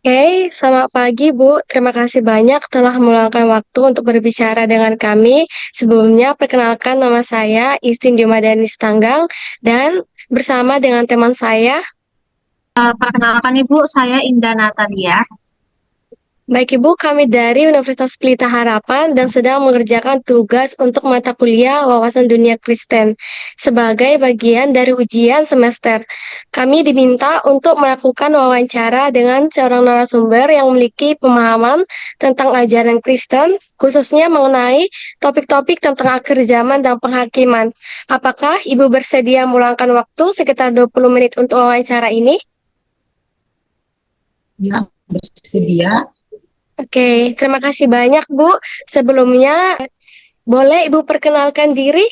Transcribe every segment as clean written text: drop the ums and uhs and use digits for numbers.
Oke, selamat pagi Bu. Terima kasih banyak telah meluangkan waktu untuk berbicara dengan kami. Sebelumnya, perkenalkan nama saya Istin Jumadani Tanggang dan bersama dengan teman saya. Perkenalkan Ibu, saya Indah Natalia. Baik Ibu, kami dari Universitas Pelita Harapan dan sedang mengerjakan tugas untuk mata kuliah Wawasan Dunia Kristen sebagai bagian dari ujian semester. Kami diminta untuk melakukan wawancara dengan seorang narasumber yang memiliki pemahaman tentang ajaran Kristen, khususnya mengenai topik-topik tentang akhir zaman dan penghakiman. Apakah Ibu bersedia meluangkan waktu sekitar 20 menit untuk wawancara ini? Ya, bersedia. Oke, terima kasih banyak, Bu. Sebelumnya, boleh Ibu perkenalkan diri?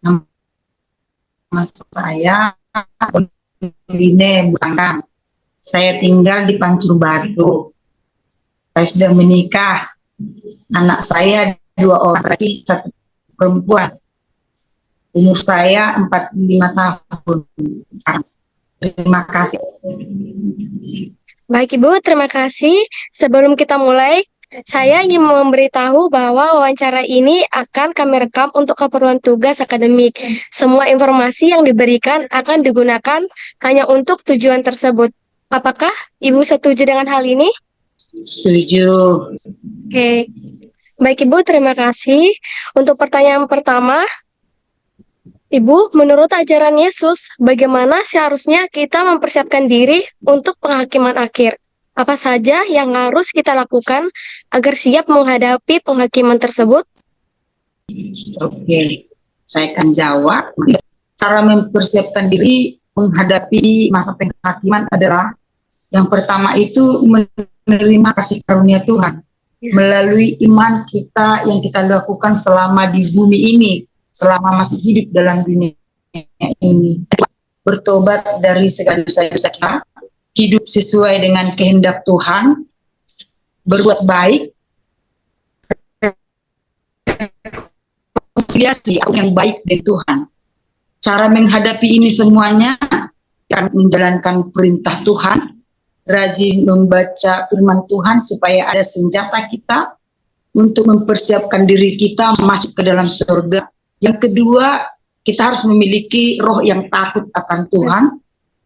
Nama saya Line Bangkang. Saya tinggal di Pancur Batu. Saya sudah menikah. Anak saya 2 orang, laki satu perempuan. Umur saya 45 tahun. Terima kasih. Baik, Ibu, terima kasih. Sebelum kita mulai, saya ingin memberitahu bahwa wawancara ini akan kami rekam untuk keperluan tugas akademik. Semua informasi yang diberikan akan digunakan hanya untuk tujuan tersebut. Apakah Ibu setuju dengan hal ini? Setuju. Oke, baik Ibu, terima kasih. Untuk pertanyaan pertama, Ibu, menurut ajaran Yesus, bagaimana seharusnya kita mempersiapkan diri untuk penghakiman akhir? Apa saja yang harus kita lakukan agar siap menghadapi penghakiman tersebut? Oke, saya akan jawab. Cara mempersiapkan diri menghadapi masa penghakiman adalah yang pertama itu menerima kasih karunia Tuhan melalui iman kita yang kita lakukan selama di bumi ini, selama masih hidup dalam dunia ini. Bertobat dari segala dosa-dosa kita, hidup sesuai dengan kehendak Tuhan, berbuat baik, rekonsiliasi yang baik dari Tuhan. Cara menghadapi ini semuanya akan menjalankan perintah Tuhan, rajin membaca firman Tuhan supaya ada senjata kita untuk mempersiapkan diri kita masuk ke dalam surga. Yang kedua, kita harus memiliki roh yang takut akan Tuhan,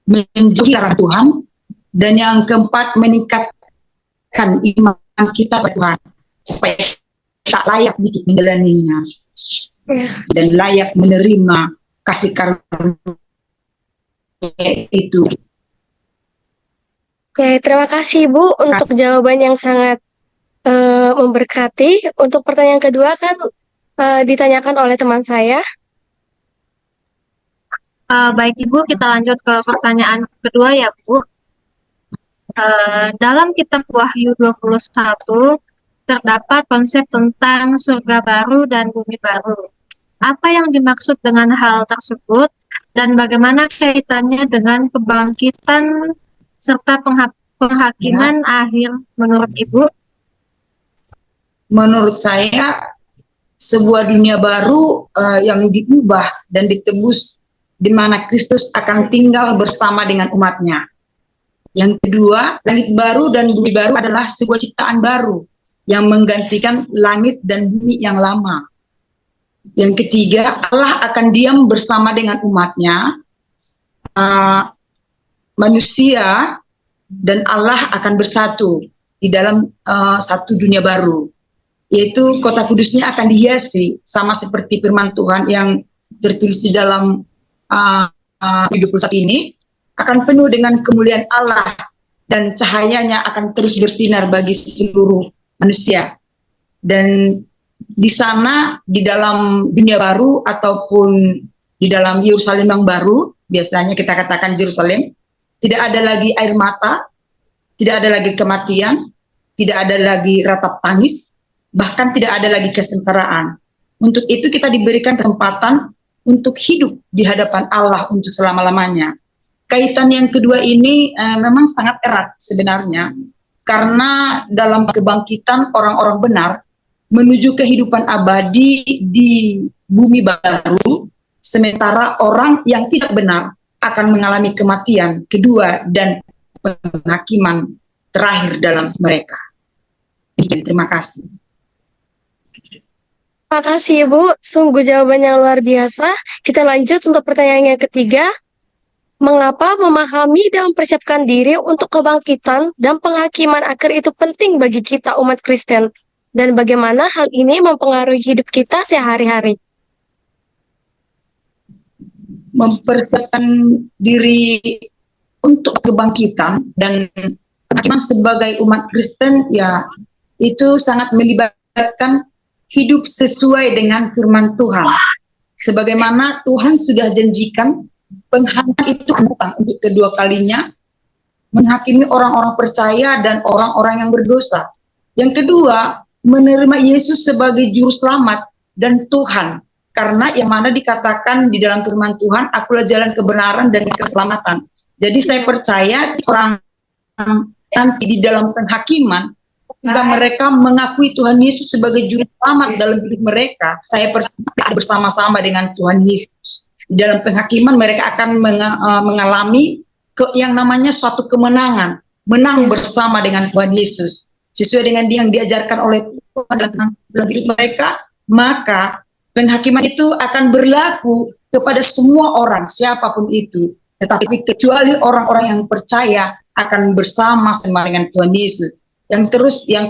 menjauhi larangan Tuhan, dan yang keempat, meningkatkan iman kita pada Tuhan supaya tak layak untuk menjalaninya dan layak menerima kasih karunia itu. Oke, terima kasih Ibu untuk jawaban yang sangat memberkati. Untuk pertanyaan kedua kan ditanyakan oleh teman saya. Baik Ibu, kita lanjut ke pertanyaan kedua ya Bu. Dalam kitab Wahyu 21 terdapat konsep tentang surga baru dan bumi baru. Apa yang dimaksud dengan hal tersebut dan bagaimana kaitannya dengan kebangkitan serta penghakiman akhir menurut Ibu? Menurut saya sebuah dunia baru yang diubah dan ditebus di mana Kristus akan tinggal bersama dengan umatnya. Yang kedua, langit baru dan bumi baru adalah sebuah ciptaan baru yang menggantikan langit dan bumi yang lama. Yang ketiga, Allah akan diam bersama dengan umatnya, manusia dan Allah akan bersatu di dalam satu dunia baru, yaitu kota kudusnya akan dihiasi sama seperti firman Tuhan yang tertulis di dalam 21 ini, akan penuh dengan kemuliaan Allah dan cahayanya akan terus bersinar bagi seluruh manusia. Dan di sana, di dalam dunia baru ataupun di dalam Yerusalem yang baru, biasanya kita katakan Yerusalem, tidak ada lagi air mata, tidak ada lagi kematian, tidak ada lagi ratap tangis, bahkan tidak ada lagi kesengsaraan. Untuk itu kita diberikan kesempatan untuk hidup di hadapan Allah untuk selama-lamanya. Kaitan yang kedua ini memang sangat erat sebenarnya, karena dalam kebangkitan orang-orang benar menuju kehidupan abadi di bumi baru, sementara orang yang tidak benar akan mengalami kematian kedua dan penghakiman terakhir dalam mereka. Terima kasih. Terima kasih Ibu, sungguh jawabannya luar biasa. Kita lanjut untuk pertanyaan yang ketiga. Mengapa memahami dan mempersiapkan diri untuk kebangkitan dan penghakiman akhir itu penting bagi kita umat Kristen? Dan bagaimana hal ini mempengaruhi hidup kita sehari-hari? Mempersiapkan diri untuk kebangkitan dan penghakiman sebagai umat Kristen, ya itu sangat melibatkan hidup sesuai dengan firman Tuhan. Sebagaimana Tuhan sudah janjikan, penghakiman itu bukan untuk kedua kalinya, menghakimi orang-orang percaya dan orang-orang yang berdosa. Yang kedua, menerima Yesus sebagai juru selamat dan Tuhan. Karena yang mana dikatakan di dalam firman Tuhan, akulah jalan kebenaran dan keselamatan. Jadi saya percaya orang nanti di dalam penghakiman, jika mereka mengakui Tuhan Yesus sebagai juru selamat dalam hidup mereka, saya percaya bersama-sama dengan Tuhan Yesus. Di dalam penghakiman mereka akan mengalami yang namanya suatu kemenangan, menang bersama dengan Tuhan Yesus. Sesuai dengan yang diajarkan oleh Tuhan dalam hidup mereka, maka penghakiman itu akan berlaku kepada semua orang, siapapun itu. Tetapi kecuali orang-orang yang percaya akan bersama-sama dengan Tuhan Yesus. Yang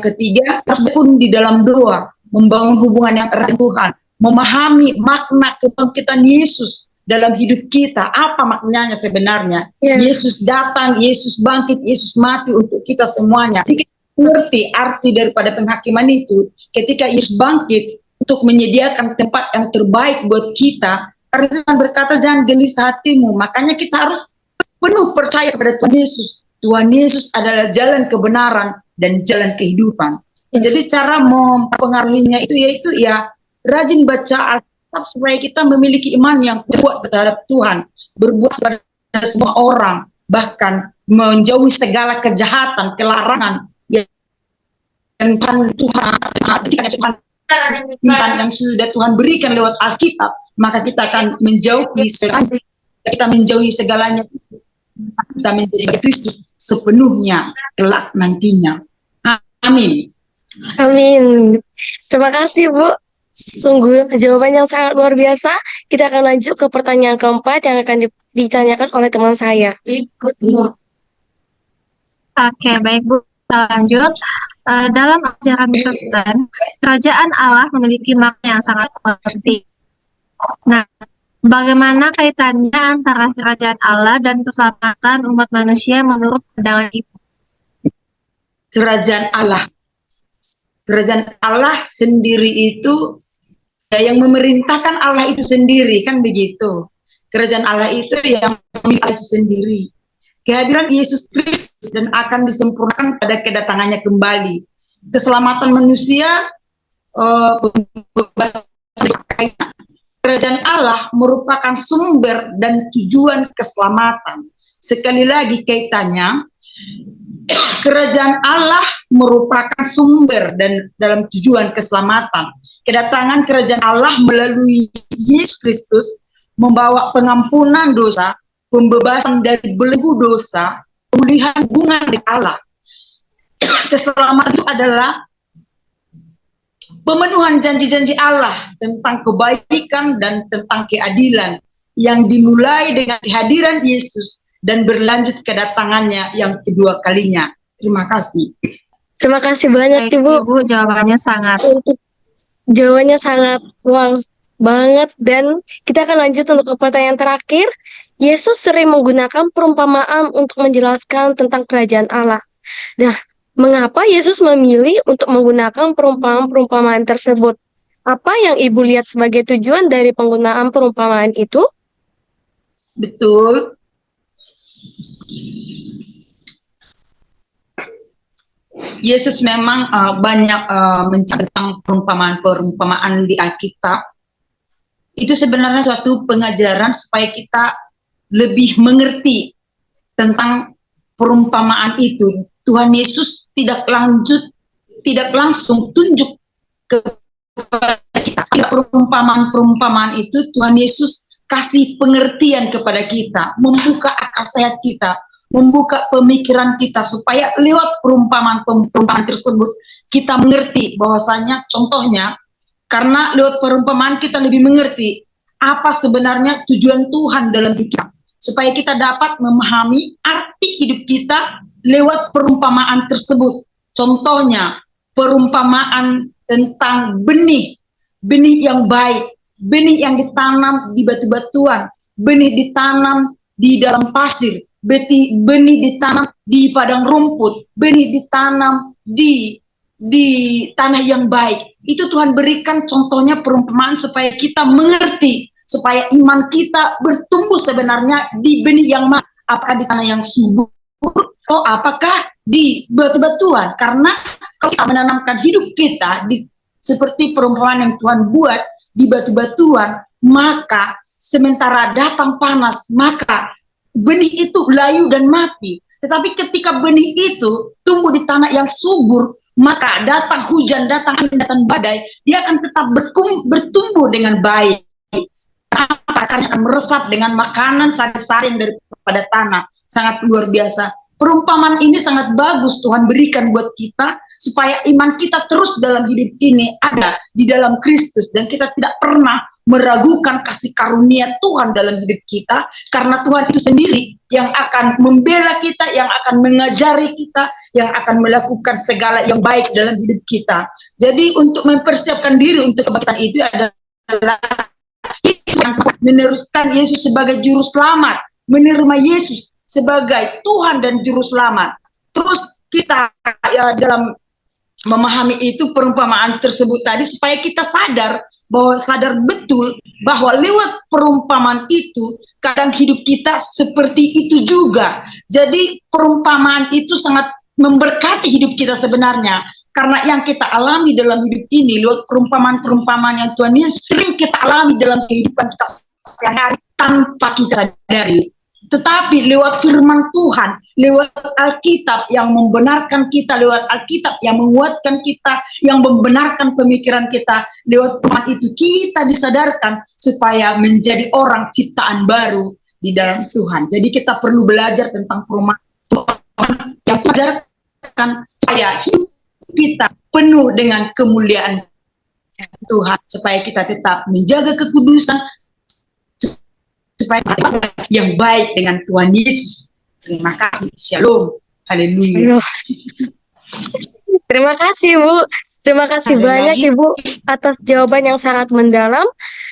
ketiga, pun di dalam doa, membangun hubungan yang erat dengan Tuhan, memahami makna kebangkitan Yesus dalam hidup kita. Apa maknanya sebenarnya? Yesus datang, Yesus bangkit, Yesus mati untuk kita semuanya. Jadi kita mengerti arti daripada penghakiman itu. Ketika Yesus bangkit untuk menyediakan tempat yang terbaik buat kita, karena Tuhan berkata jangan gelisah hatimu. Makanya kita harus penuh percaya kepada Tuhan Yesus. Tuhan Yesus adalah jalan kebenaran dan jalan kehidupan. Jadi cara mempengaruhinya itu yaitu ya rajin baca Alkitab supaya kita memiliki iman yang kuat terhadap Tuhan, berbuat kepada semua orang, bahkan menjauhi segala kejahatan, kelarangan yang Tuhan yang sudah Tuhan berikan lewat Alkitab, maka kita akan menjauhi segalanya. Kita menjadi Kristus sepenuhnya kelak nantinya. Amin. Amin. Terima kasih Bu. Sungguh jawaban yang sangat luar biasa. Kita akan lanjut ke pertanyaan keempat yang akan ditanyakan oleh teman saya. Oke, baik Bu. Kita lanjut. Dalam ajaran Kristen, kerajaan Allah memiliki makna yang sangat penting. Nah, bagaimana kaitannya antara kerajaan Allah dan keselamatan umat manusia menurut pandangan Ibu? Kerajaan Allah sendiri itu ya, yang memerintahkan Allah itu sendiri, kan begitu. Kerajaan Allah itu yang memiliki itu sendiri. Kehadiran Yesus Kristus dan akan disempurnakan pada kedatangannya kembali. Keselamatan manusia, kerajaan Allah merupakan sumber dan tujuan keselamatan. Sekali lagi kaitannya, kerajaan Allah merupakan sumber dan dalam tujuan keselamatan. Kedatangan kerajaan Allah melalui Yesus Kristus membawa pengampunan dosa, pembebasan dari belenggu dosa, pemulihan hubungan dengan Allah. Keselamatan itu adalah pemenuhan janji-janji Allah tentang kebaikan dan tentang keadilan yang dimulai dengan kehadiran Yesus dan berlanjut kedatangannya yang kedua kalinya. Terima kasih. Terima kasih banyak Baik, Ibu. jawabannya sangat wow banget. Dan kita akan lanjut untuk ke pertanyaan terakhir. Yesus sering menggunakan perumpamaan untuk menjelaskan tentang kerajaan Allah. Nah, mengapa Yesus memilih untuk menggunakan perumpamaan-perumpamaan tersebut? Apa yang Ibu lihat sebagai tujuan dari penggunaan perumpamaan itu? Betul. Yesus memang banyak mencatat perumpamaan-perumpamaan di Alkitab. Itu sebenarnya suatu pengajaran supaya kita lebih mengerti tentang perumpamaan itu. Tuhan Yesus tidak langsung tunjuk kepada kita. Perumpamaan-perumpamaan itu Tuhan Yesus kasih pengertian kepada kita, membuka akal sehat kita membuka pemikiran kita supaya lewat perumpamaan tersebut kita mengerti bahwasanya contohnya karena lewat perumpamaan kita lebih mengerti apa sebenarnya tujuan Tuhan dalam hidup kita supaya kita dapat memahami arti hidup kita lewat perumpamaan tersebut. Contohnya perumpamaan tentang benih yang baik, benih yang ditanam di batu-batuan, benih ditanam di dalam pasir, benih ditanam di padang rumput, benih ditanam di tanah yang baik. Itu Tuhan berikan contohnya perumpamaan supaya kita mengerti, supaya iman kita bertumbuh sebenarnya di benih yang apakah di tanah yang subur atau apakah di batu-batuan. Karena kalau kita menanamkan hidup kita seperti perumpamaan yang Tuhan buat di batu-batuan, maka sementara datang panas, maka benih itu layu dan mati. Tetapi ketika benih itu tumbuh di tanah yang subur, maka datang hujan, datang angin, datang badai, dia akan tetap bertumbuh dengan baik. Karena akan meresap dengan makanan sari-sari yang daripada tanah. Sangat luar biasa. Perumpamaan ini sangat bagus Tuhan berikan buat kita supaya iman kita terus dalam hidup ini ada di dalam Kristus dan kita tidak pernah meragukan kasih karunia Tuhan dalam hidup kita karena Tuhan itu sendiri yang akan membela kita, yang akan mengajari kita, yang akan melakukan segala yang baik dalam hidup kita. Jadi untuk mempersiapkan diri untuk kebangkitan itu adalah meneruskan Yesus sebagai juru selamat, menerima Yesus sebagai Tuhan dan juru selamat. Terus kita ya dalam memahami itu perumpamaan tersebut tadi supaya kita sadar betul bahwa lewat perumpamaan itu kadang hidup kita seperti itu juga. Jadi perumpamaan itu sangat memberkati hidup kita sebenarnya. Karena yang kita alami dalam hidup ini lewat perumpamaan-perumpamaan yang Tuhan Yesus sering kita alami dalam kehidupan kita sehari-hari tanpa kita sadari. Tetapi lewat firman Tuhan, lewat Alkitab yang membenarkan kita, lewat Alkitab yang menguatkan kita, yang membenarkan pemikiran kita, lewat firman itu kita disadarkan supaya menjadi orang ciptaan baru di dalam Tuhan. Jadi kita perlu belajar tentang perumpamaan yang mengajarkan supaya hidup kita penuh dengan kemuliaan Tuhan, supaya kita tetap menjaga kekudusan, supaya yang baik dengan Tuhan Yesus. Terima kasih. Shalom. Haleluya. Terima kasih, Bu. Terima kasih banyak, Ibu, atas jawaban yang sangat mendalam.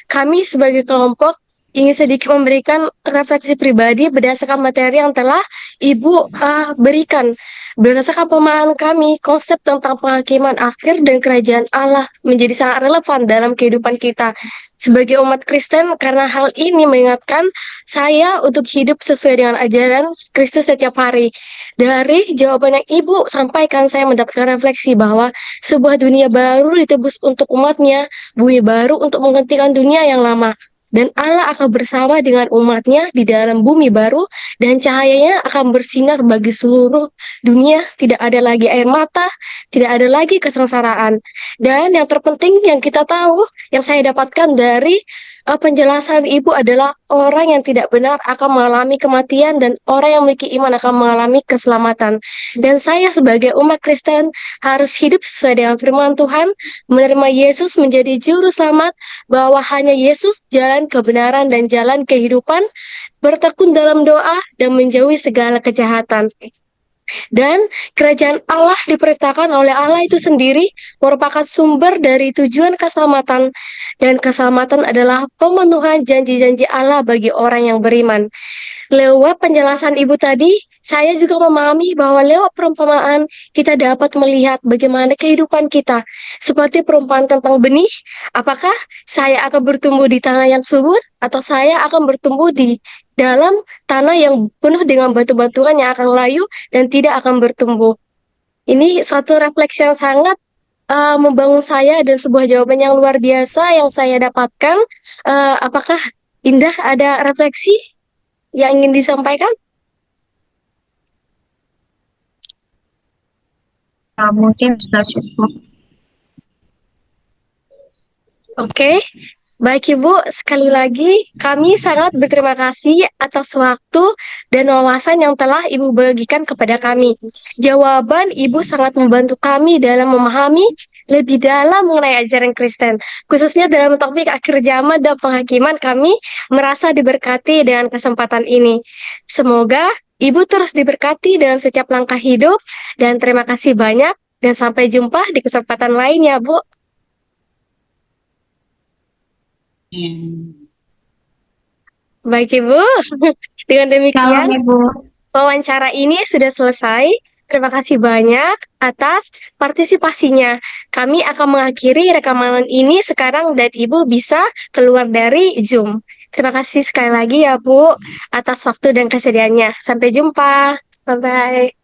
Kami sebagai kelompok ingin sedikit memberikan refleksi pribadi berdasarkan materi yang telah Ibu berikan. Berdasarkan pemahaman kami, konsep tentang penghakiman akhir dan kerajaan Allah menjadi sangat relevan dalam kehidupan kita sebagai umat Kristen, karena hal ini mengingatkan saya untuk hidup sesuai dengan ajaran Kristus setiap hari. Dari jawaban yang Ibu sampaikan, saya mendapatkan refleksi bahwa sebuah dunia baru ditebus untuk umatnya, bumi baru untuk menggantikan dunia yang lama. Dan Allah akan bersama dengan umatnya di dalam bumi baru, dan cahayanya akan bersinar bagi seluruh dunia. Tidak ada lagi air mata, tidak ada lagi kesengsaraan. Dan yang terpenting yang kita tahu, yang saya dapatkan dari penjelasan Ibu adalah orang yang tidak benar akan mengalami kematian dan orang yang memiliki iman akan mengalami keselamatan. Dan saya sebagai umat Kristen harus hidup sesuai dengan firman Tuhan, menerima Yesus menjadi juru selamat, bahwa hanya Yesus jalan kebenaran dan jalan kehidupan, bertekun dalam doa dan menjauhi segala kejahatan. Dan kerajaan Allah diperintahkan oleh Allah itu sendiri merupakan sumber dari tujuan keselamatan, dan keselamatan adalah pemenuhan janji-janji Allah bagi orang yang beriman. Lewat penjelasan Ibu tadi, saya juga memahami bahwa lewat perumpamaan kita dapat melihat bagaimana kehidupan kita. Seperti perumpamaan tentang benih, apakah saya akan bertumbuh di tanah yang subur atau saya akan bertumbuh di dalam tanah yang penuh dengan batu-batuan yang akan layu dan tidak akan bertumbuh. Ini suatu refleksi yang sangat membangun saya dan sebuah jawaban yang luar biasa yang saya dapatkan. Apakah Indah ada refleksi yang ingin disampaikan? Mungkin sudah cukup. Oke. Baik Ibu, sekali lagi kami sangat berterima kasih atas waktu dan wawasan yang telah Ibu bagikan kepada kami. Jawaban Ibu sangat membantu kami dalam memahami lebih dalam mengenai ajaran Kristen, khususnya dalam topik akhir zaman dan penghakiman. Kami merasa diberkati dengan kesempatan ini. Semoga Ibu terus diberkati dalam setiap langkah hidup, dan terima kasih banyak, dan sampai jumpa di kesempatan lain ya Bu. Baik Ibu, dengan Shalom demikian Ibu. wawancara ini sudah selesai. Terima kasih banyak atas partisipasinya. Kami akan mengakhiri rekaman ini sekarang dan Ibu bisa keluar dari Zoom. Terima kasih sekali lagi ya Bu atas waktu dan kesediaannya. Sampai jumpa. Bye-bye.